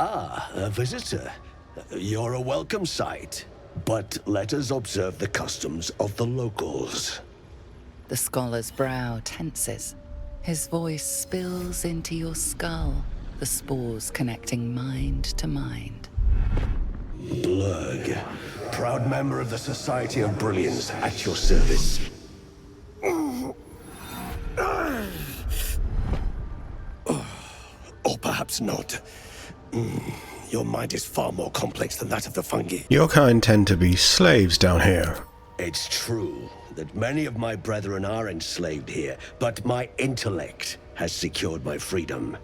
A visitor. You're a welcome sight. But let us observe the customs of the locals. The scholar's brow tenses. His voice spills into your skull, the spores connecting mind to mind. Blurg, proud member of the Society of Brilliance, at your service. Or perhaps not. Your mind is far more complex than that of the fungi. Your kind tend to be slaves down here. It's true that many of my brethren are enslaved here, but my intellect has secured my freedom.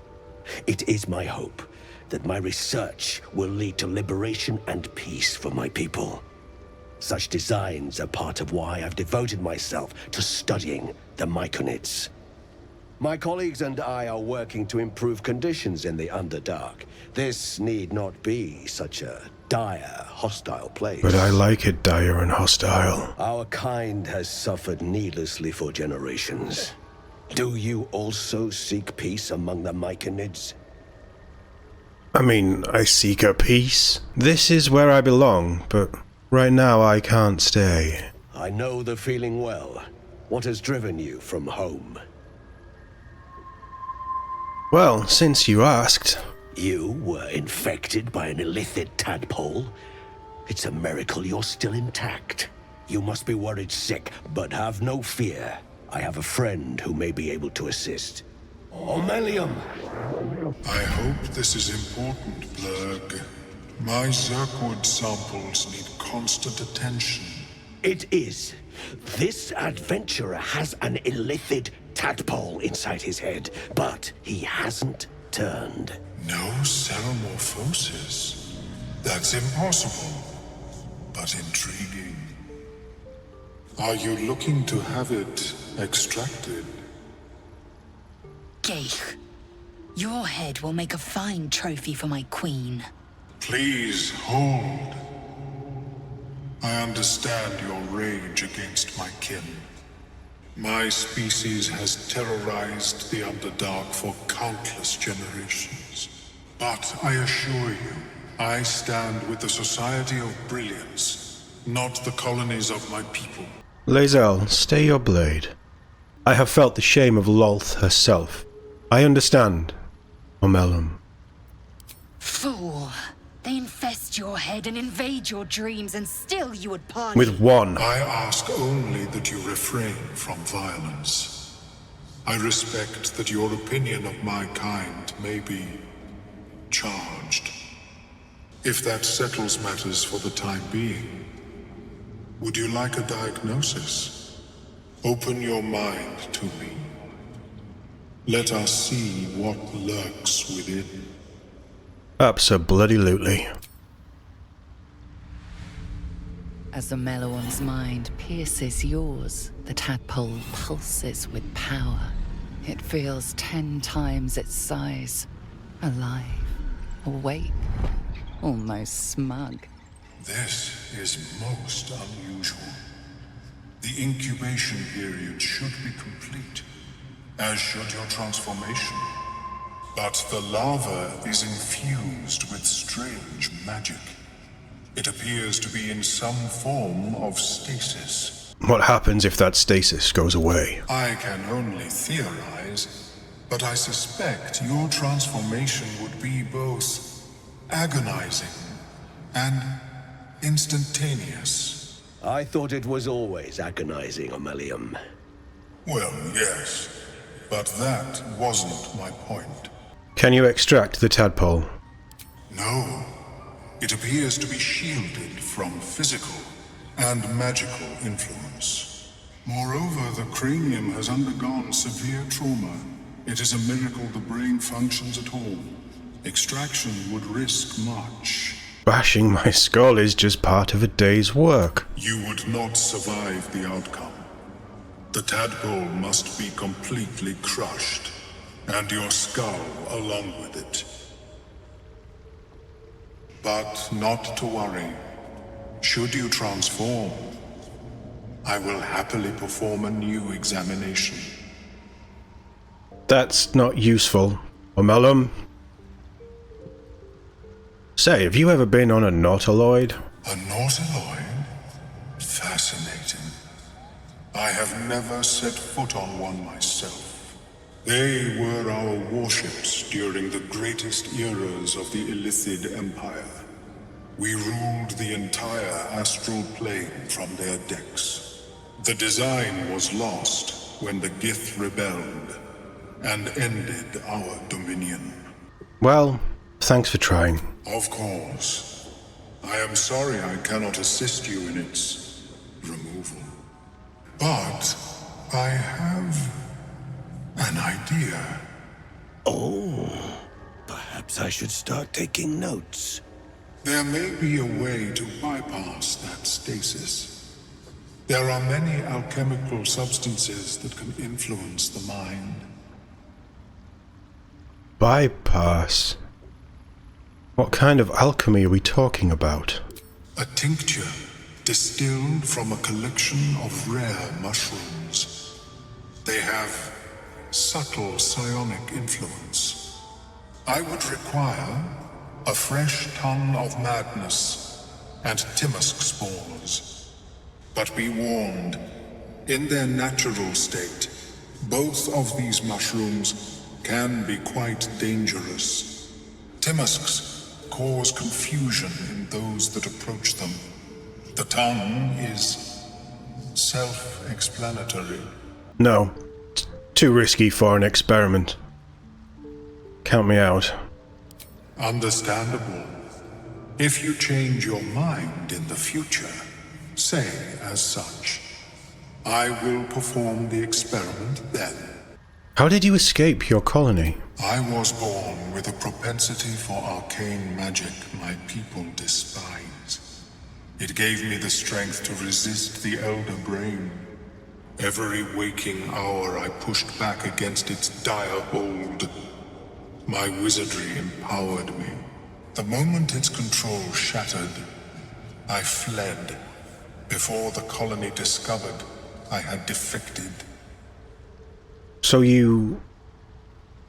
It is my hope that my research will lead to liberation and peace for my people. Such designs are part of why I've devoted myself to studying the Myconids. My colleagues and I are working to improve conditions in the Underdark. This need not be such a dire, hostile place. But I like it dire and hostile. Our kind has suffered needlessly for generations. Do you also seek peace among the Myconids? I mean, I seek a peace. This is where I belong, but right now I can't stay. I know the feeling well. What has driven you from home? Well, since you asked... You were infected by an illithid tadpole? It's a miracle you're still intact. You must be worried sick, but have no fear. I have a friend who may be able to assist. Omelium! I hope this is important, Blurg. My Zerkwood samples need constant attention. It is. This adventurer has an illithid tadpole inside his head, but he hasn't turned. No ceremorphosis. That's impossible, but intriguing. Are you looking to have it extracted? Geich, your head will make a fine trophy for my queen. Please hold. I understand your rage against my kin. My species has terrorized the Underdark for countless generations. But I assure you, I stand with the Society of Brilliance, not the colonies of my people. Lae'zel, stay your blade. I have felt the shame of Lolth herself. I understand, Omelum. Fool! They infest your head and invade your dreams, and still you would parley. With one. I ask only that you refrain from violence. I respect that your opinion of my kind may be charged. If that settles matters for the time being, would you like a diagnosis? Open your mind to me. Let us see what lurks within. Abso-bloody-lutely. As the Meloan's mind pierces yours, the tadpole pulses with power. It feels 10 times its size. Alive, awake, almost smug. This is most unusual. The incubation period should be complete, as should your transformation. But the larva is infused with strange magic. It appears to be in some form of stasis. What happens if that stasis goes away? I can only theorize, but I suspect your transformation would be both agonizing and instantaneous. I thought it was always agonizing, Omelium. Well, yes, but that wasn't my point. Can you extract the tadpole? No. It appears to be shielded from physical and magical influence. Moreover, the cranium has undergone severe trauma. It is a miracle the brain functions at all. Extraction would risk much. Bashing my skull is just part of a day's work. You would not survive the outcome. The tadpole must be completely crushed, and your skull along with it. But not to worry. Should you transform, I will happily perform a new examination. That's not useful. Omelum? Say, have you ever been on a nautiloid? A nautiloid? Fascinating. I have never set foot on one myself. They were our warships during the greatest eras of the Illithid Empire. We ruled the entire astral plane from their decks. The design was lost when the Gith rebelled and ended our dominion. Well, thanks for trying. Of course. I am sorry I cannot assist you in its removal. But I have an idea. Oh, perhaps I should start taking notes. There may be a way to bypass that stasis. There are many alchemical substances that can influence the mind. Bypass? What kind of alchemy are we talking about? A tincture distilled from a collection of rare mushrooms. They have subtle psionic influence. I would require a fresh ton of madness and Timusk spores. But be warned, in their natural state, both of these mushrooms can be quite dangerous. Timusks cause confusion in those that approach them. The tongue is self-explanatory. No. Too risky for an experiment. Count me out. Understandable. If you change your mind in the future, say as such, I will perform the experiment then. How did you escape your colony? I was born with a propensity for arcane magic my people despise. It gave me the strength to resist the Elder Brain. Every waking hour I pushed back against its dire hold. My wizardry empowered me. The moment its control shattered, I fled. Before the colony discovered I had defected. So you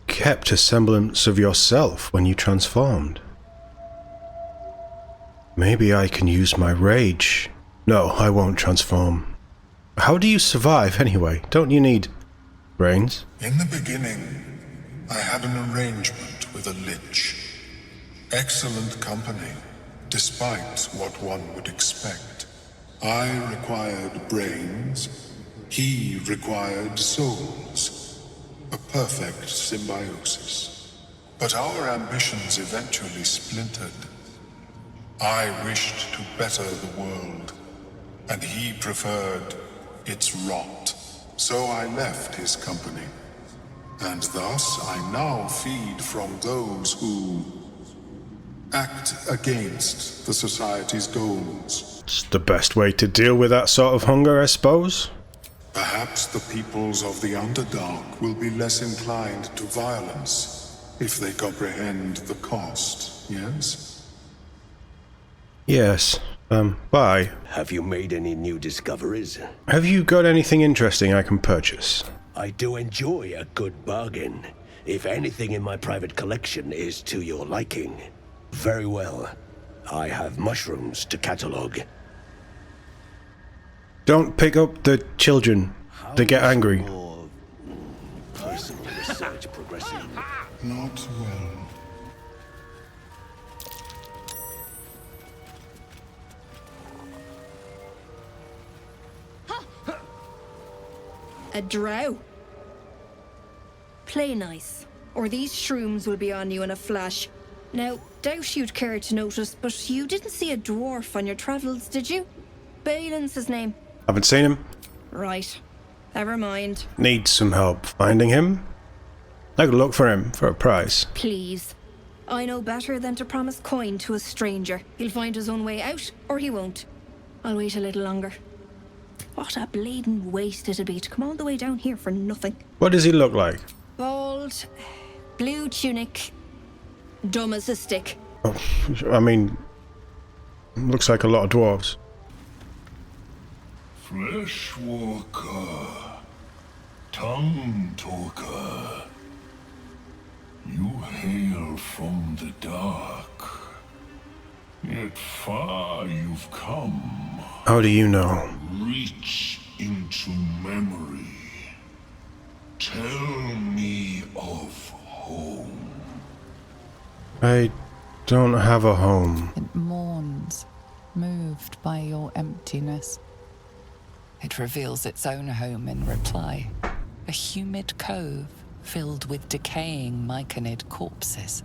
kept a semblance of yourself when you transformed? Maybe I can use my rage. No, I won't transform. How do you survive anyway? Don't you need brains? In the beginning, I had an arrangement with a lich. Excellent company, despite what one would expect. I required brains, he required souls. A perfect symbiosis. But our ambitions eventually splintered. I wished to better the world, and he preferred its rot. So I left his company. And thus I now feed from those who act against the Society's goals. It's the best way to deal with that sort of hunger, I suppose. Perhaps the peoples of the Underdark will be less inclined to violence if they comprehend the cost, yes? Yes. Bye. Have you made any new discoveries? Have you got anything interesting I can purchase? I do enjoy a good bargain. If anything in my private collection is to your liking. Very well. I have mushrooms to catalogue. Don't pick up the children. They get angry. More personal research progressing. Not well. A drow. Play nice, or these shrooms will be on you in a flash. Now, doubt you'd care to notice, but you didn't see a dwarf on your travels, did you? Balin's his name. Haven't seen him. Right. Never mind. Need some help finding him? I could look for him for a price. Please. I know better than to promise coin to a stranger. He'll find his own way out, or he won't. I'll wait a little longer. What a bleeding waste it'd be to come all the way down here for nothing. What does he look like? Bald, blue tunic, dumb as a stick. Oh, I mean, looks like a lot of dwarves. Fleshwalker, tongue talker, you hail from the dark. Yet far you've come. How do you know? Reach into memory. Tell me of home. I don't have a home. It mourns, moved by your emptiness. It reveals its own home in reply. A humid cove filled with decaying myconid corpses.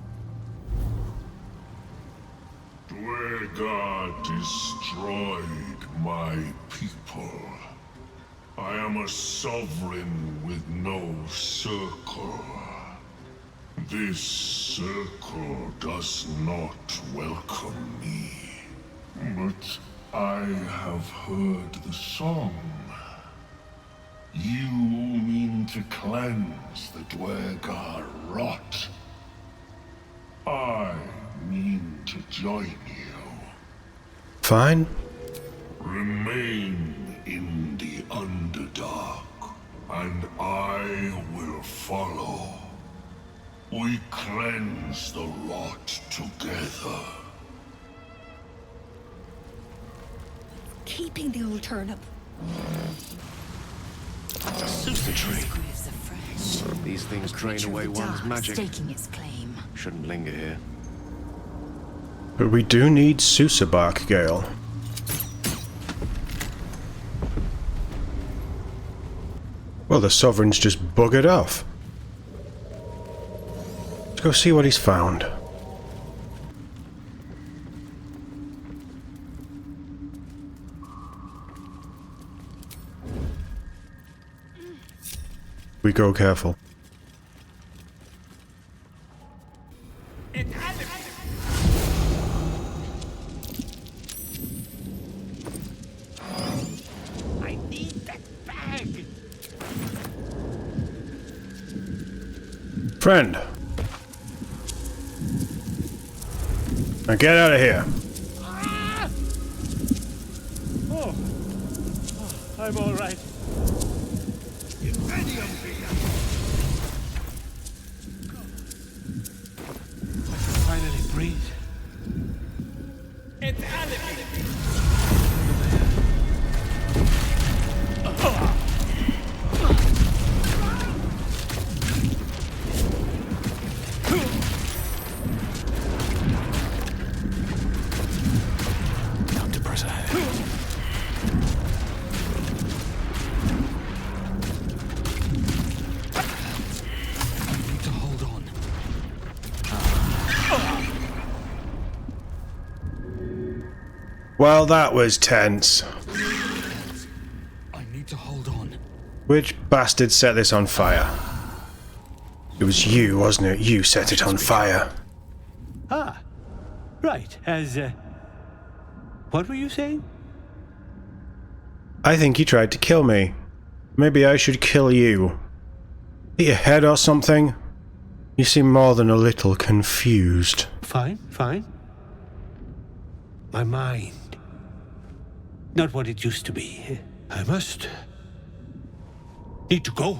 Dwegar destroyed my people. I am a sovereign with no circle. This circle does not welcome me. But I have heard the song. You mean to cleanse the Dwegar rot. I mean to join you. Fine. Remain in the Underdark, and I will follow. We cleanse the rot together. Keeping the old turnip. Suits the tree. Grooves are fresh. These things drain Creature of away the one's dark, magic. staking its claim. Shouldn't linger here. But we do need Sousa bark, Gale. Well, the Sovereign's just buggered off. Let's go see what he's found. We go careful. I need that bag. Friend. Now get out of here. Ah! Oh, I'm all right. Finally breathe. It's alibi. Time to press ahead. I need to hold on. Well, that was tense. I need to hold on. Which bastard set this on fire? It was you, wasn't it? You set it on fire. Ah, right. What were you saying? I think you tried to kill me. Maybe I should kill you. Hit your head or something? You seem more than a little confused. Fine, fine. My mind. Not what it used to be. I need to go.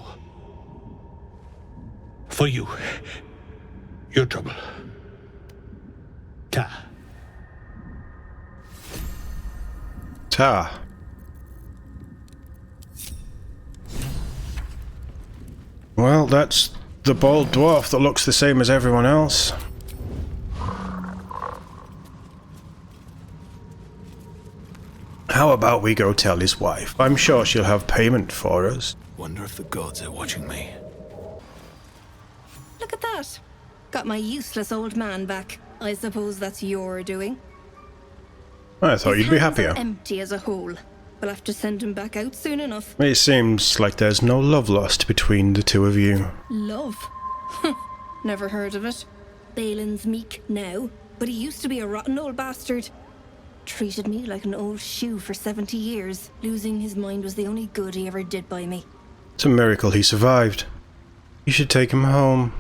For you. Your trouble. Ta. Ta. Well, that's the bald dwarf that looks the same as everyone else. How about we go tell his wife? I'm sure she'll have payment for us. Wonder if the gods are watching me. Look at that. Got my useless old man back. I suppose that's your doing. I thought you'd be His hands happier. are empty as a hole. We'll have to send him back out soon enough. It seems like there's no love lost between the two of you. Love? Never heard of it. Balin's meek now, but he used to be a rotten old bastard. Treated me like an old shoe for 70 years. Losing his mind was the only good he ever did by me. It's a miracle he survived. You should take him home.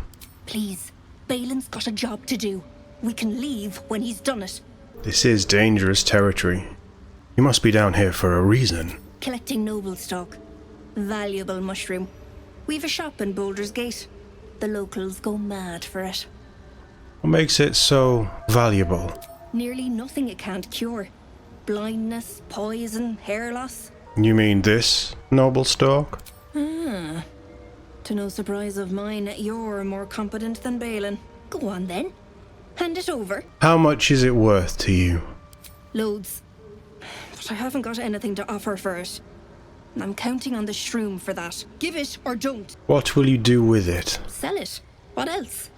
Please, Balin's got a job to do. We can leave when he's done it. This is dangerous territory. You must be down here for a reason. Collecting noble stock. Valuable mushroom. We've a shop in Baldur's Gate. The locals go mad for it. What makes it so valuable? Nearly nothing it can't cure. Blindness, poison, hair loss. You mean this, noble stork? Ah. To no surprise of mine, you're more competent than Balin. Go on then. Hand it over. How much is it worth to you? Loads. But I haven't got anything to offer for it. And I'm counting on the shroom for that. Give it or don't. What will you do with it? Sell it. What else?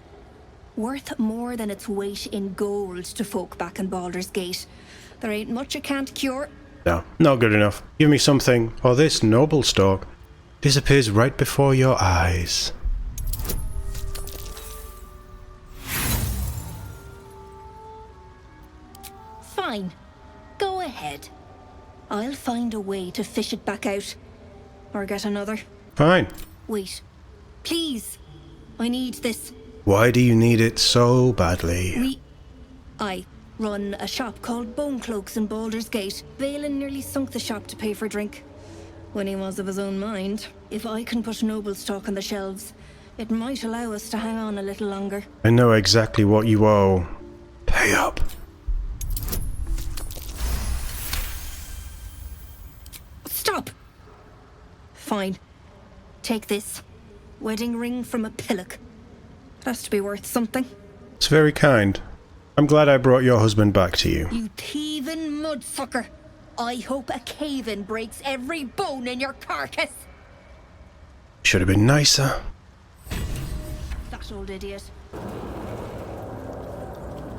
Worth more than its weight in gold to folk back in Baldur's Gate. There ain't much it can't cure. No, not good enough. Give me something, or this noble stork disappears right before your eyes. Fine. Go ahead. I'll find a way to fish it back out. Or get another. Fine. Wait. Please. I need this. Why do you need it so badly? I run a shop called Bone Cloaks in Baldur's Gate. Balin nearly sunk the shop to pay for drink. When he was of his own mind. If I can put noble stock on the shelves, it might allow us to hang on a little longer. I know exactly what you owe. Pay up. Stop! Fine. Take this. Wedding ring from a pillock. It has to be worth something. It's very kind. I'm glad I brought your husband back to you. You thieving mudsucker! I hope a cave-in breaks every bone in your carcass! Should have been nicer. That old idiot.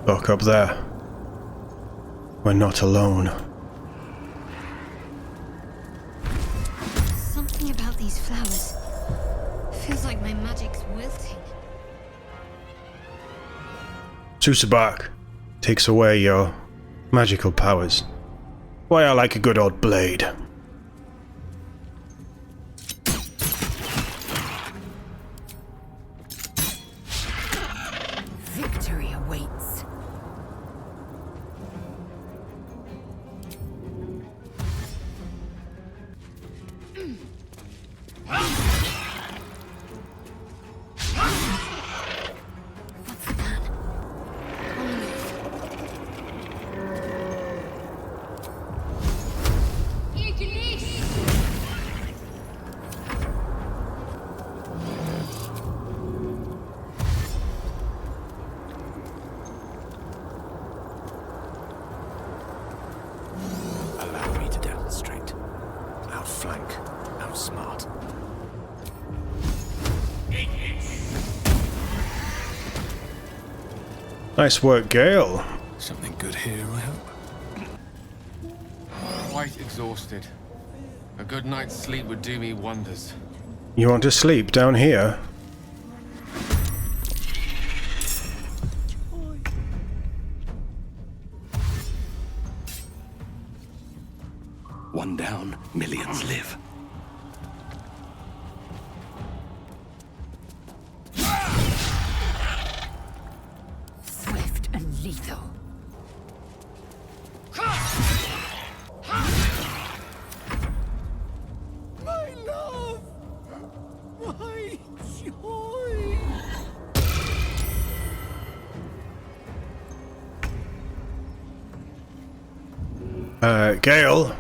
Look up there. We're not alone. Something about these flowers. Feels like my magic's wilting. Susabak takes away your magical powers. Why, I like a good old blade. Victory awaits. Allow me to demonstrate. Outflank, outsmart. Nice work, Gale. Something good here, I hope. Quite exhausted. A good night's sleep would do me wonders. You want to sleep down here? One down, millions live. Swift and lethal. My love! My joy! Gale?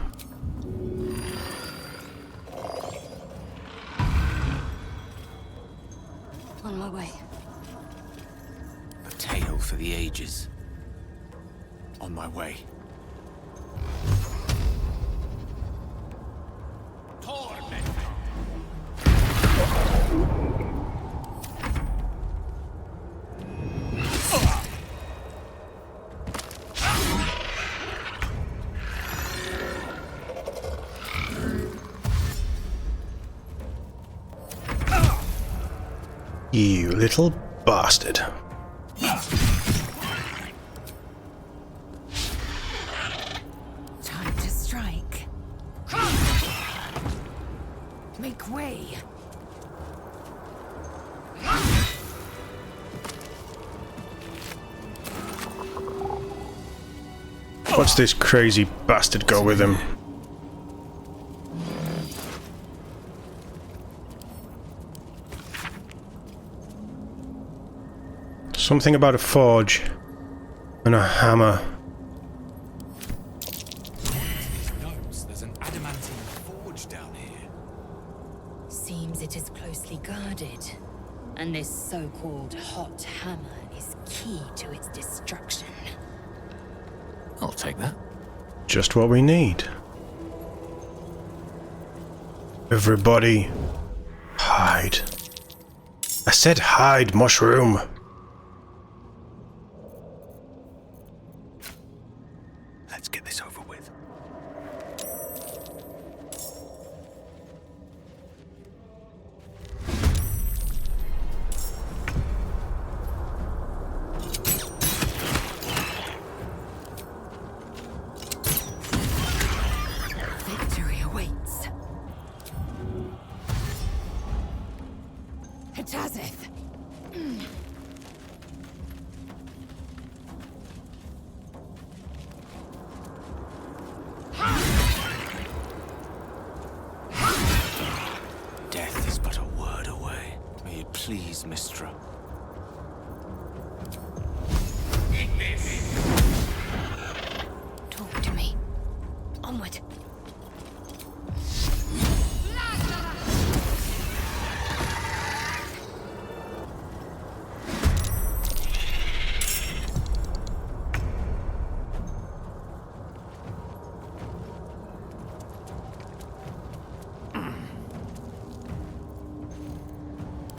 On my way. A tale for the ages. On my way. You little bastard. Time to strike. Make way. What's this crazy bastard go with him? Something about a forge and a hammer. closely guarded, and this so-called hot hammer is key to its destruction. I'll take that. Just what we need. Everybody, hide. I said hide, mushroom. Let's get this over with. Victory awaits. Hatazeth. Death is but a word away. May it please, Mistra. Talk to me. Onward.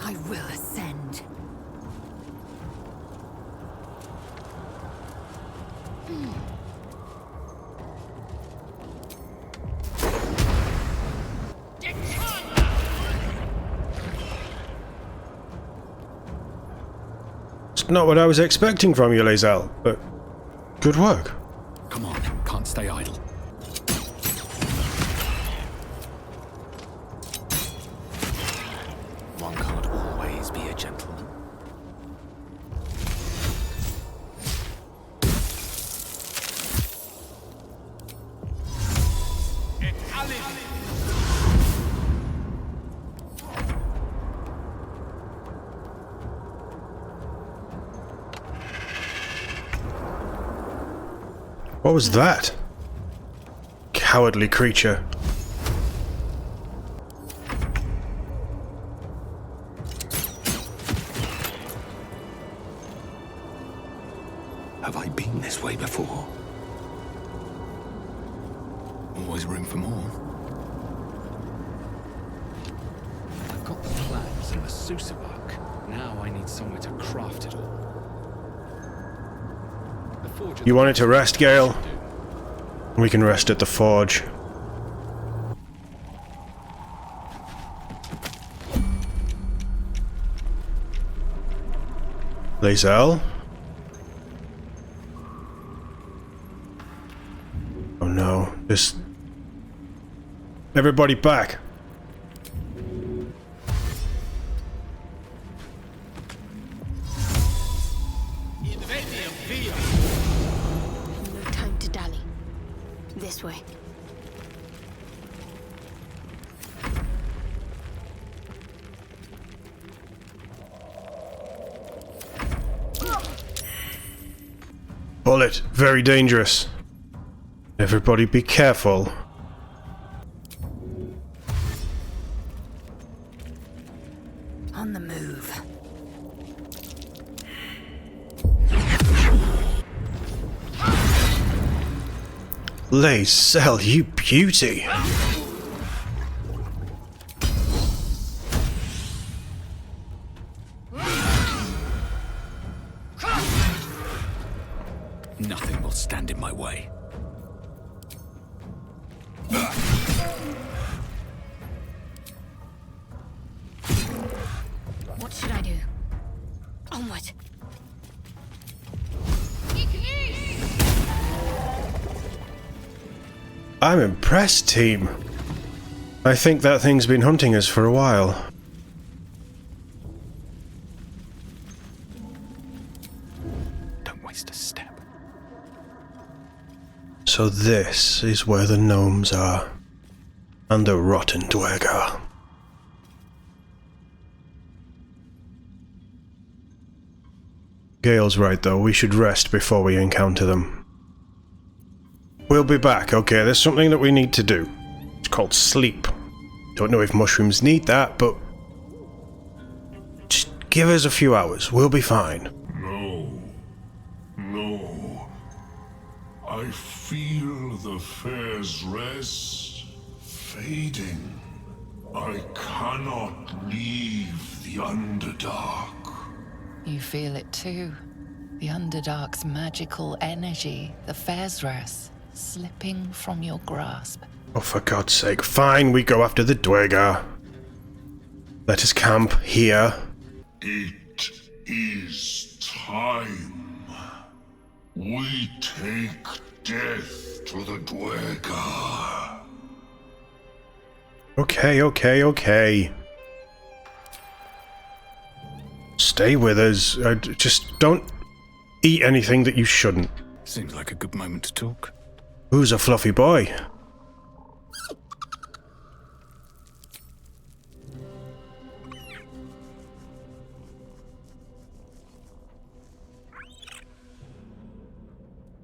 I will ascend. It's not what I was expecting from you, Lae'zel, but good work. Come on, can't stay idle. One can't always be a gentleman. What was that? Cowardly creature. Have I been this way before? Always room for more. I've got the plans and the Susabak. Now I need somewhere to craft it all. The forge. You wanted to rest, Gale? We can rest at the forge. Lae'zel? Oh no, just... Everybody back! No time to dally. This way. Bullet, very dangerous. Everybody be careful. On the move. Lae'zel, you beauty! Nothing will stand in my way. What should I do? Onward. I'm impressed, team. I think that thing's been hunting us for a while. Don't waste a step. So this is where the gnomes are. And the rotten Dwergar. Gale's right though, we should rest before we encounter them. We'll be back, okay? There's something that we need to do. It's called sleep. Don't know if mushrooms need that, but Give us a few hours. We'll be fine. No. I feel the fair's rest fading. I cannot leave the Underdark. You feel it too. The Underdark's magical energy, the Faerun, slipping from your grasp. Oh, for God's sake. Fine, we go after the Dwergar. Let us camp here. It is time. We take death to the Dwergar. Okay. Stay with us. Just don't eat anything that you shouldn't. Seems like a good moment to talk. Who's a fluffy boy?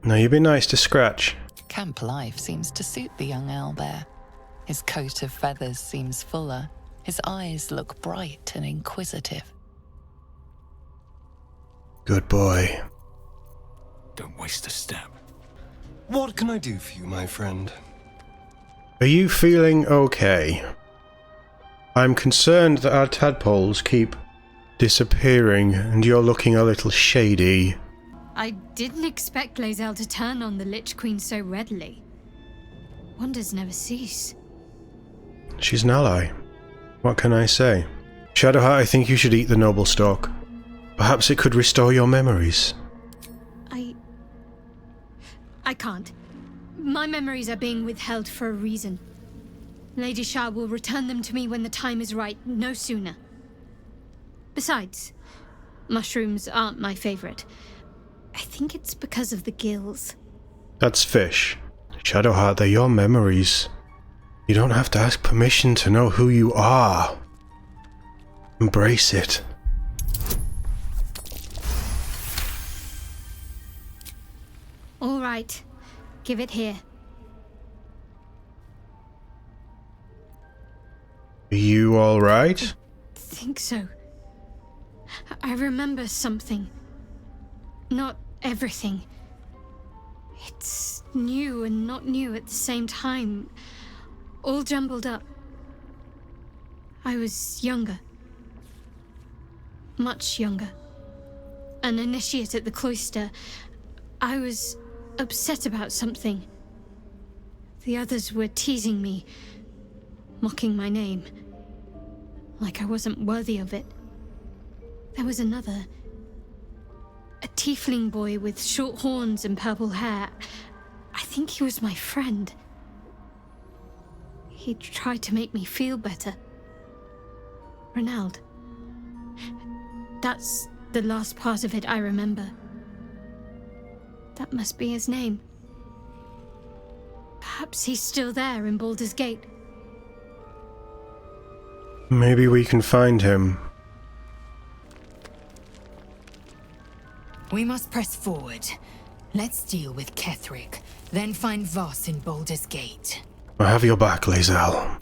Now you be nice to Scratch. Camp life seems to suit the young owlbear. His coat of feathers seems fuller. His eyes look bright and inquisitive. Good boy. Don't waste a step. What can I do for you, my friend? Are you feeling okay? I'm concerned that our tadpoles keep disappearing and you're looking a little shady. I didn't expect Lae'zel to turn on the Lich Queen so readily. Wonders never cease. She's an ally. What can I say? Shadowheart, I think you should eat the noble stalk. Perhaps it could restore your memories. I can't. My memories are being withheld for a reason. Lady Shah will return them to me when the time is right, no sooner. Besides, mushrooms aren't my favorite. I think it's because of the gills. That's fish. Shadowheart, they're your memories. You don't have to ask permission to know who you are. Embrace it. All right. Give it here. Are you alright? Think so. I remember something. Not everything. It's new and not new at the same time. All jumbled up. I was younger. Much younger. An initiate at the cloister. I was upset about something. The others were teasing me, mocking my name, like I wasn't worthy of it. There was another. A tiefling boy with short horns and purple hair. I think he was my friend. He tried to make me feel better. Renald. That's the last part of it I remember. That must be his name. Perhaps he's still there in Baldur's Gate. Maybe we can find him. We must press forward. Let's deal with Ketheric, then find Voss in Baldur's Gate. I have your back, Lae'zel.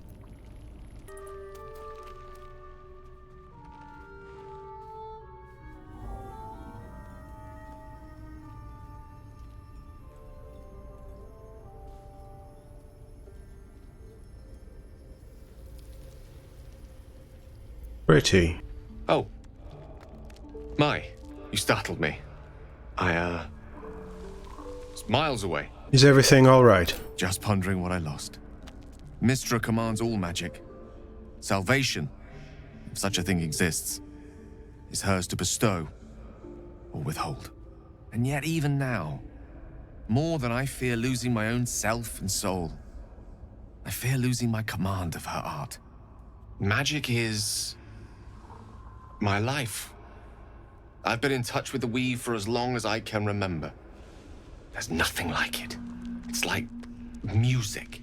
Pretty. Oh. My, you startled me. It's miles away. Is everything alright? Just pondering what I lost. Mystra commands all magic. Salvation, if such a thing exists, is hers to bestow or withhold. And yet even now, more than I fear losing my own self and soul, I fear losing my command of her art. Magic is my life. I've been in touch with the weave for as long as I can remember. There's nothing like it. It's like music,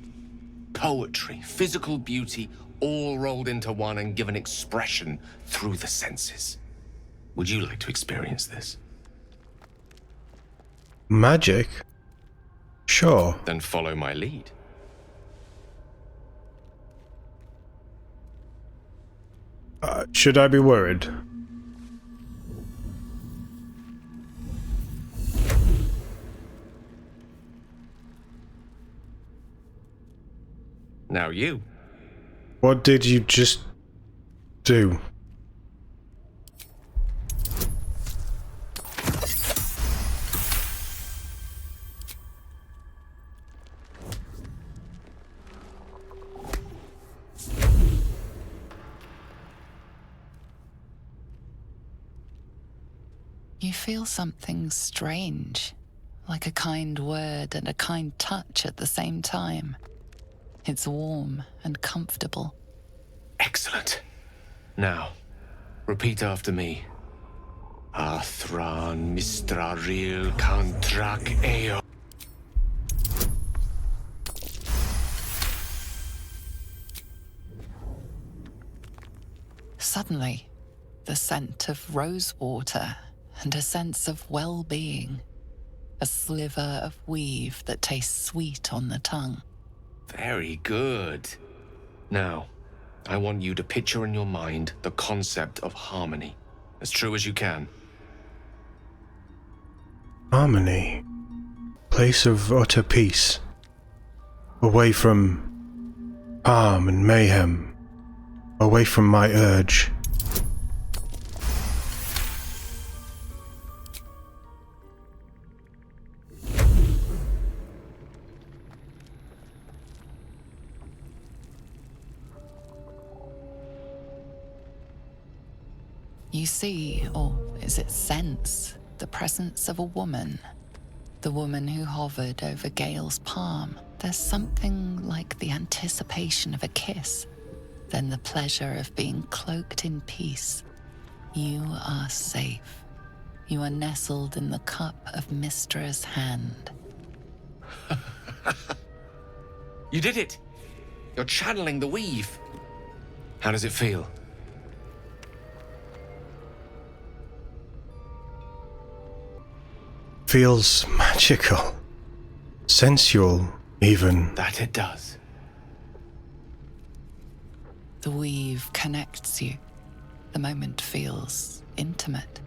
poetry, physical beauty, all rolled into one and given expression through the senses. Would you like to experience this? Magic? Sure. Then follow my lead. Should I be worried? Now you. What did you just do? You feel something strange, like a kind word and a kind touch at the same time. It's warm and comfortable. Excellent. Now, repeat after me. Athran Mistraril Kantrak Eo. Suddenly, the scent of rosewater and a sense of well-being. A sliver of weave that tastes sweet on the tongue. Very good. Now, I want you to picture in your mind the concept of harmony, as true as you can. Harmony. Place of utter peace. Away from harm and mayhem. Away from my urge. You see, or is it sense, the presence of a woman. The woman who hovered over Gale's palm. There's something like the anticipation of a kiss, then the pleasure of being cloaked in peace. You are safe. You are nestled in the cup of Mystra's hand. You did it! You're channeling the weave. How does it feel? Feels magical. Sensual, even. That it does. The weave connects you. The moment feels intimate.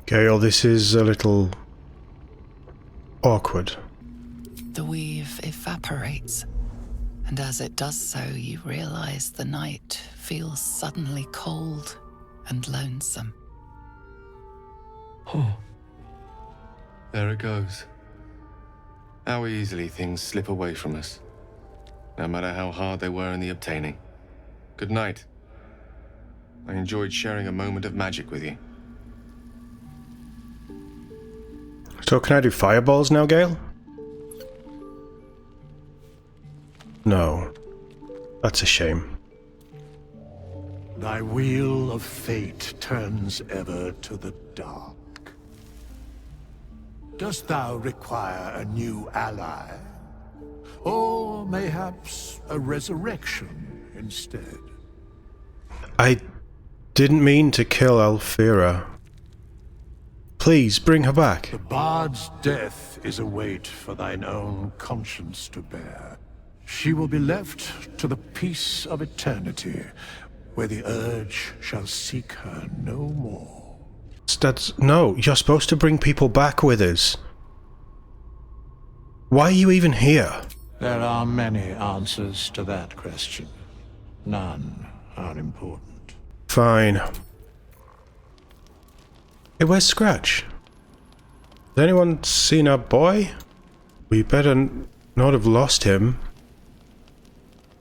Gale, this is a little awkward. The weave evaporates, and as it does so, you realize the night feels suddenly cold and lonesome. Oh. There it goes. How easily things slip away from us, no matter how hard they were in the obtaining. Good night. I enjoyed sharing a moment of magic with you. So can I do fireballs now, Gale? No. That's a shame. Thy wheel of fate turns ever to the dark. Dost thou require a new ally? Or mayhaps a resurrection instead? I didn't mean to kill Alfira. Please, bring her back. The bard's death is a weight for thine own conscience to bear. She will be left to the peace of eternity, where the urge shall seek her no more. No, you're supposed to bring people back with us. Why are you even here? There are many answers to that question. None are important. Fine. Hey, where's Scratch? Has anyone seen our boy? We better not have lost him.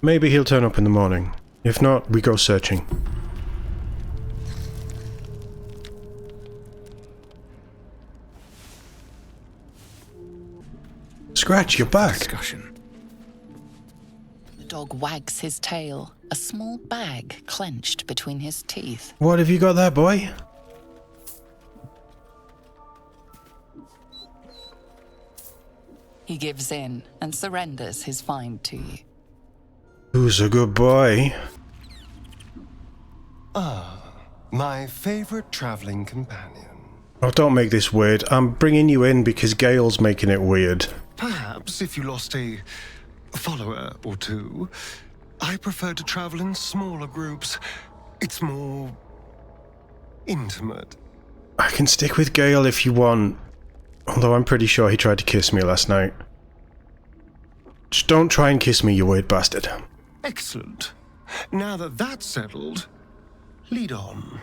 Maybe he'll turn up in the morning. If not, we go searching. Scratch, you're back. Discussion. The dog wags his tail, a small bag clenched between his teeth. What have you got there, boy? He gives in and surrenders his find to you. Who's a good boy? My favorite traveling companion. Oh, don't make this weird. I'm bringing you in because Gale's making it weird. Perhaps if you lost a follower or two. I prefer to travel in smaller groups. It's more intimate. I can stick with Gale if you want. Although I'm pretty sure he tried to kiss me last night. Just don't try and kiss me, you weird bastard. Excellent. Now that that's settled, lead on.